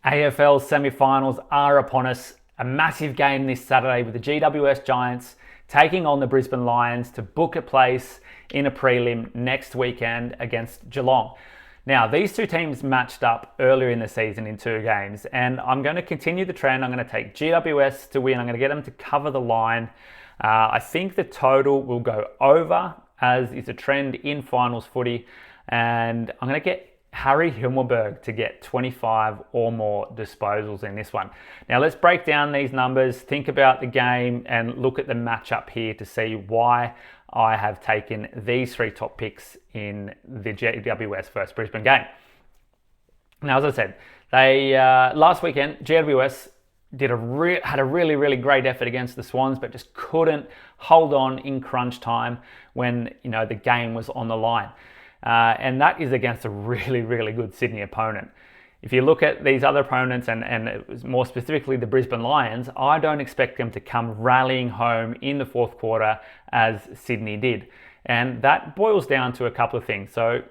AFL semi-finals are upon us. A massive game this Saturday with the GWS Giants taking on the Brisbane Lions to book a place in a prelim next weekend against Geelong. Now, these two teams matched up earlier in the season in 2 games, and I'm going to continue the trend. I'm going to take GWS to win. I'm going to get them to cover the line. I think the total will go over, as is a trend in finals footy, and I'm going to get Harry Himmelberg to get 25 or more disposals in this one. Now let's break down these numbers, think about the game, and look at the matchup here to see why I have taken these 3 top picks in the GWS versus Brisbane game. Now, as I said, they last weekend GWS had a really great effort against the Swans, but just couldn't hold on in crunch time when the game was on the line. And that is against a really good Sydney opponent. If you look at these other opponents, and more specifically the Brisbane Lions, I don't expect them to come rallying home in the 4th quarter as Sydney did. And that boils down to a couple of things. So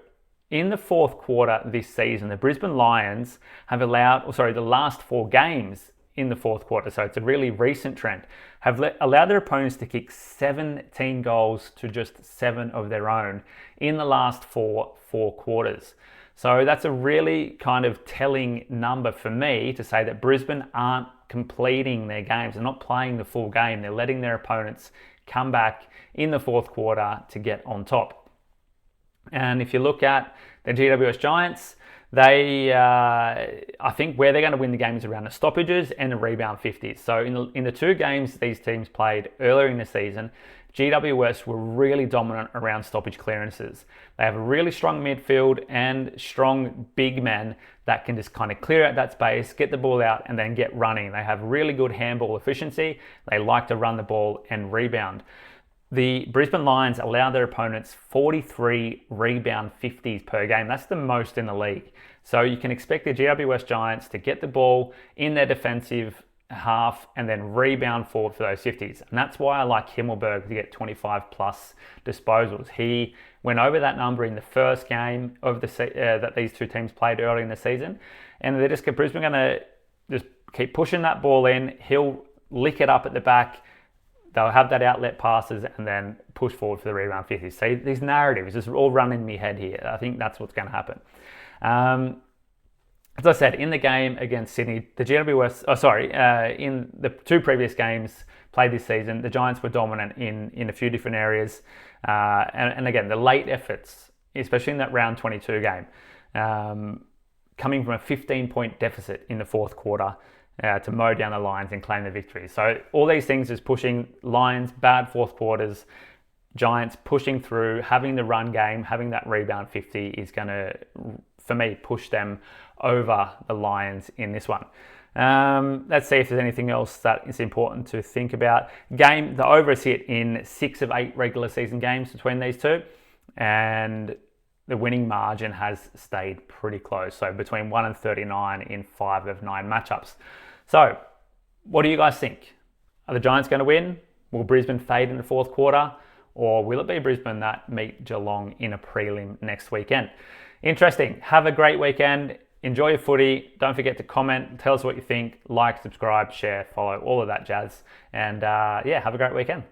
in the 4th quarter this season, the Brisbane Lions have the last 4 games in the 4th quarter, so it's a really recent trend, have allowed their opponents to kick 17 goals to just 7 of their own in the last 4 quarters. So that's a really kind of telling number for me to say that Brisbane aren't completing their games. They're not playing the full game. They're letting their opponents come back in the 4th quarter to get on top. And if you look at the GWS Giants, I think where they're going to win the game is around the stoppages and the rebound 50s. So in the 2 games these teams played earlier in the season, GWS were really dominant around stoppage clearances. They have a really strong midfield and strong big men that can just kind of clear out that space, get the ball out, and then get running. They have really good handball efficiency. They like to run the ball and rebound. The Brisbane Lions allow their opponents 43 rebound 50s per game. That's the most in the league. So you can expect the GWS Giants to get the ball in their defensive half and then rebound forward for those 50s. And that's why I like Himmelberg to get 25 plus disposals. He went over that number in the first game of that these 2 teams played early in the season. And Brisbane going to just keep pushing that ball in. He'll lick it up at the back. They'll have that outlet passes and then push forward for the rebound 50s. So these narratives just all run in my head here. I think that's what's going to happen. As I said, in the game against Sydney, the GWS, in the 2 previous games played this season, the Giants were dominant in a few different areas. And again, the late efforts, especially in that round 22 game, coming from a 15-point deficit in the 4th quarter, to mow down the Lions and claim the victory. So all these things is pushing Lions, bad 4th quarters, Giants pushing through, having the run game, having that rebound 50 is going to, for me, push them over the Lions in this one. Let's see if there's anything else that is important to think about. The over is hit in 6 of 8 regular season games between these 2, and the winning margin has stayed pretty close. So between 1 and 39 in 5 of 9 matchups. So what do you guys think? Are the Giants going to win? Will Brisbane fade in the 4th quarter? Or will it be Brisbane that meet Geelong in a prelim next weekend? Interesting. Have a great weekend. Enjoy your footy. Don't forget to comment. Tell us what you think. Like, subscribe, share, follow, all of that jazz. And have a great weekend.